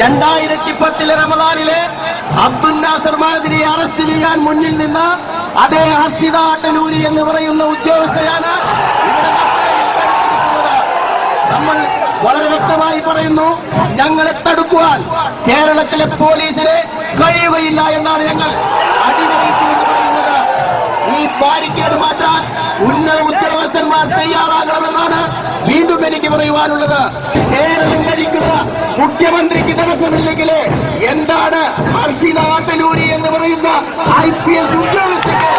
2010 റമദാനിലെ അബ്ദുൽ നാസർ മാദിനെ അറസ്റ്റ് ചെയ്യാൻ മുന്നിൽ നിന്ന് അതേ ഹർഷിത അട്ടലൂരി എന്ന് പറയുന്ന ഉദ്യോഗസ്ഥയാണ് നമ്മൾ വളരെ വ്യക്തമായി പറയുന്നു, ഞങ്ങളെ തടുക്കുവാൻ കേരളത്തിലെ പോലീസിന് കഴിയുകയില്ല എന്നാണ് ഞങ്ങൾ അടിവരയിട്ടുകൊണ്ട് പറയുന്നത്. ഈ ബാരിക്കേഡ് മാറ്റാൻ ഉന്നത ഉദ്യോഗസ്ഥന്മാർ തയ്യാറാകണമെന്നാണ് വീണ്ടും എനിക്ക് പറയുവാനുള്ളത്. കേരളം ഭരിക്കുന്ന മുഖ്യമന്ത്രിക്ക് തടസ്സമില്ലെങ്കിൽ എന്താണ് ഹർഷിത അട്ടലൂരി എന്ന് പറയുന്ന IPS ഉദ്യോഗസ്ഥർക്ക്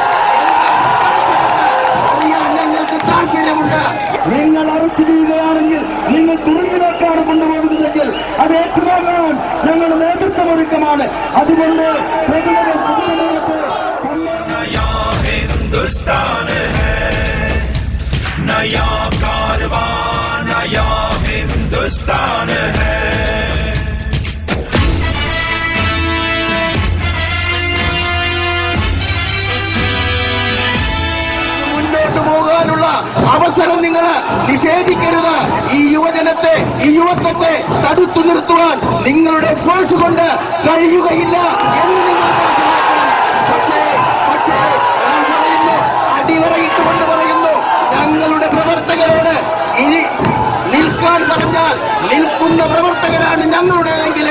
അറിയാൻ ഞങ്ങൾക്ക് താല്പര്യമുണ്ട്. നിങ്ങൾ അറസ്റ്റ് ചെയ്യുകയാണെങ്കിൽ, നിങ്ങൾ തുറങ്ങിലേക്കാണ് കൊണ്ടുപോകുന്നതെങ്കിൽ അത് ഏറ്റുവാങ്ങാൻ ഞങ്ങൾ നേതൃത്വമൊരുക്കമാണ്. അതുകൊണ്ട് മുന്നോട്ട് പോകാനുള്ള അവസരം നിങ്ങൾ നിഷേധിക്കരുത്. ഈ യുവജനത്തെ, ഈ യുവത്വത്തെ തടുത്തു നിർത്തുവാൻ നിങ്ങളുടെ ഫോഴ്സ് കൊണ്ട് കഴിയുകയില്ല എന്ന് നിങ്ങൾ മനസ്സിലാക്കണം. പക്ഷേ ഞാൻ പറയുന്നു, അടിവരയിട്ടുകൊണ്ട് പറയുന്നു, ഞങ്ങളുടെ പ്രവർത്തകരോട് ഇനി നിൽക്കാൻ പറഞ്ഞാൽ നിൽക്കുന്ന പ്രവർത്തകരാണ് ഞങ്ങളുടെയെങ്കിൽ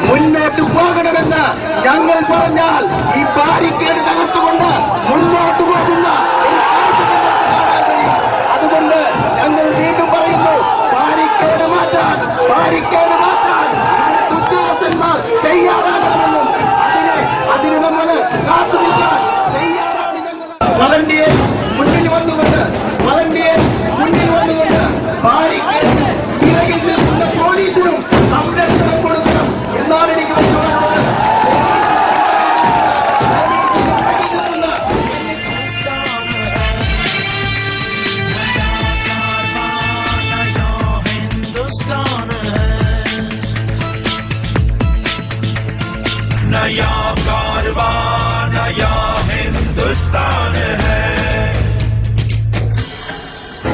മുന്നോട്ട് പോകണമെന്ന് ഞങ്ങൾ പറഞ്ഞാൽ ഈ ബാരിക്കേഡ് തകർത്തുകൊണ്ട് മുന്നോട്ട് പോകുന്ന അതുകൊണ്ട് ഞങ്ങൾ വീണ്ടും പറയുന്നു, ബാരിക്കേഡ് മാറ്റാൻ ഉദ്യോഗസ്ഥന്മാർ തയ്യാറാകണമെന്നും അതിന് നമ്മൾ കാത്തു നിൽക്കാൻ തയ്യാറാണ് ഞങ്ങൾ. വളണ്ടിയേഴ്സ് മുന്നിൽ വന്നുകൊണ്ട് ബാരിക്കേഡ് പിറകിൽ നിൽക്കുന്ന പോലീസിനും സംരക്ഷണം കൊടുക്കണം എന്നാണ് എനിക്ക് മനസ്സിലാക്കുന്നത്.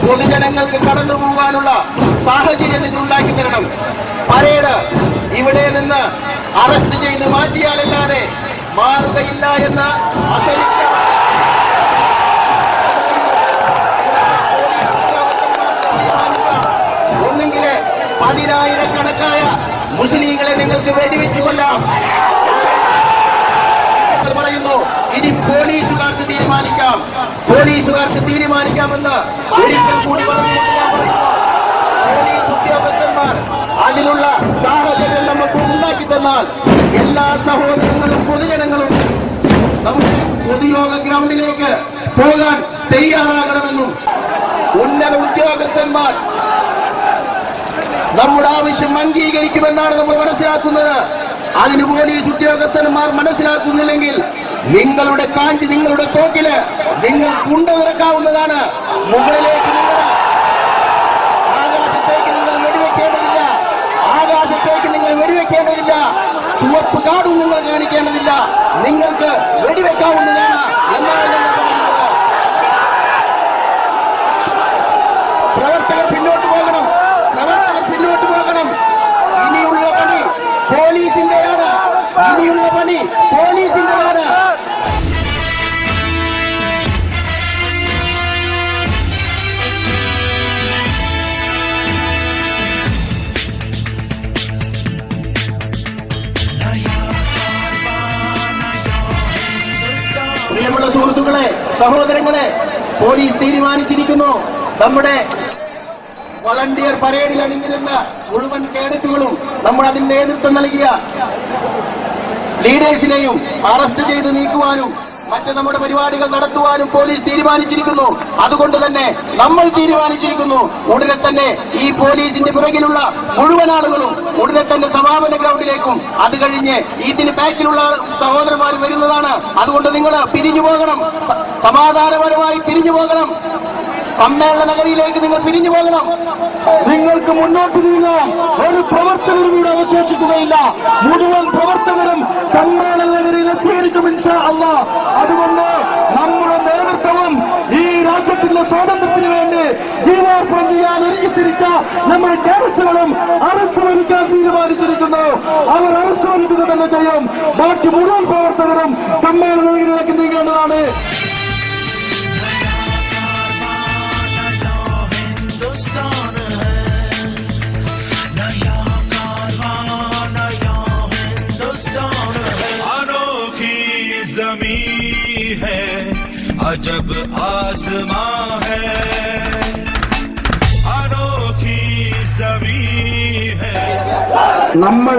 പൊതുജനങ്ങൾക്ക് കടന്നു പോകാനുള്ള സാഹചര്യം നിങ്ങൾ ഉണ്ടാക്കി തരണം. പരേഡ് ഇവിടെ നിന്ന് അറസ്റ്റ് ചെയ്ത് മാറ്റിയാലല്ലാതെ മാറുകയില്ല എന്ന അസലിക്ക ഒന്നെങ്കിൽ 10,000-കണക്കായ മുസ്ലിങ്ങളെ നിങ്ങൾക്ക് വെടിവെച്ചു കൊല്ലാം. പറയുന്നു, ഇനി പോലീസുകാർക്ക് തീരുമാനിക്കാമെന്ന് ഒരിക്കൽ കൂടി പറഞ്ഞുകൊണ്ട് ഞാൻ പറയുന്നു, പോലീസ് ഉദ്യോഗസ്ഥന്മാർ അതിനുള്ള സാഹചര്യം നമുക്ക് ഉണ്ടാക്കി തന്നാൽ എല്ലാ സഹോദരങ്ങളും പൊതുജനങ്ങളും നമ്മുടെ പൊതുയോഗ ഗ്രൗണ്ടിലേക്ക് പോകാൻ തയ്യാറാകണമെന്നും ഉന്നത ഉദ്യോഗസ്ഥന്മാർ നമ്മുടെ ആവശ്യം അംഗീകരിക്കുമെന്നാണ് നമ്മൾ മനസ്സിലാക്കുന്നത്. അതിന് പോലീസ് ഉദ്യോഗസ്ഥന്മാർ മനസ്സിലാക്കുന്നില്ലെങ്കിൽ നിങ്ങളുടെ കാഞ്ചി, നിങ്ങളുടെ തോക്കില് നിങ്ങൾ കൊണ്ടുനിറക്കാവുന്നതാണ്. മുകളിലേക്ക് ആകാശത്തേക്ക് നിങ്ങൾ വെടിവെക്കേണ്ടതില്ല. ചുവപ്പ് കാടും നിങ്ങൾ കാണിക്കേണ്ടതില്ല. നിങ്ങൾക്ക് വെടിവെക്കാവുന്നതാണ് എന്നാണ് ഞങ്ങൾ പറയുന്നത്. പ്രവർത്തകർ പിന്നോട്ട് പോകണം. ഇനിയുള്ള പണി പോലീസിന്റെയാണ്. പ്രിയമുള്ള സുഹൃത്തുക്കളെ, സഹോദരങ്ങളെ, പോലീസ് തീരുമാനിച്ചിരിക്കുന്നു. നമ്മുടെ വളണ്ടിയർ പരേഡിൽ അണിഞ്ഞിരുന്ന മുഴുവൻ കേഡറ്റുകളും നമ്മൾ അതിന് നേതൃത്വം നൽകിയ ലീഡേഴ്സിനെയും അറസ്റ്റ് ചെയ്ത് നീക്കുവാനും മറ്റ് നമ്മുടെ പരിപാടികൾ നടത്തുവാനും പോലീസ് തീരുമാനിച്ചിരിക്കുന്നു. അതുകൊണ്ട് തന്നെ നമ്മൾ തീരുമാനിച്ചിരിക്കുന്നു, ഉടനെ തന്നെ ഈ പോലീസിന്റെ പിറകിലുള്ള മുഴുവൻ ആളുകളും ഉടനെ തന്നെ സമാപന ഗ്രൗണ്ടിലേക്കും അത് കഴിഞ്ഞ് ഇതിന് ബാക്കിലുള്ള സഹോദരന്മാർ വരുന്നതാണ്. അതുകൊണ്ട് നിങ്ങൾ പിരിഞ്ഞു പോകണം, സമാധാനപരമായി പിരിഞ്ഞു പോകണം. സമ്മേളന നഗരിയിലേക്ക് നിങ്ങൾ പിരിഞ്ഞു പോകണം. നിങ്ങൾക്ക് മുന്നോട്ട് നീങ്ങാൻ ഒരു പ്രവർത്തകരും കൂടെ അവശേഷിക്കുകയില്ല. മുഴുവൻ പ്രവർത്തകരും സമ്മേളന നഗരിയിൽ എത്തിയിരിക്കും ഇൻഷാ അല്ലാഹ്. അതുകൊണ്ട് നമ്മുടെ നേതൃത്വവും ഈ രാജ്യത്തിന്റെ സ്വാതന്ത്ര്യത്തിന് വേണ്ടി ജീവാർപ്പണം ചെയ്യാൻ ഒരുക്കി തിരിച്ച നമ്മുടെ കേരളത്തിലും അറസ്റ്റ് വഹിക്കാൻ തീരുമാനിച്ചിരിക്കുന്നു. അവർ അറസ്റ്റ് വന്നിട്ട് തന്നെ ചെയ്യും. ബാക്കി മുഴുവൻ പ്രവർത്തകരും സമ്മേളന നഗരിയിലേക്ക് നീങ്ങേണ്ടതാണ്. अजब आसमां है, अनोखी ज़मीं है. നമ്മൾ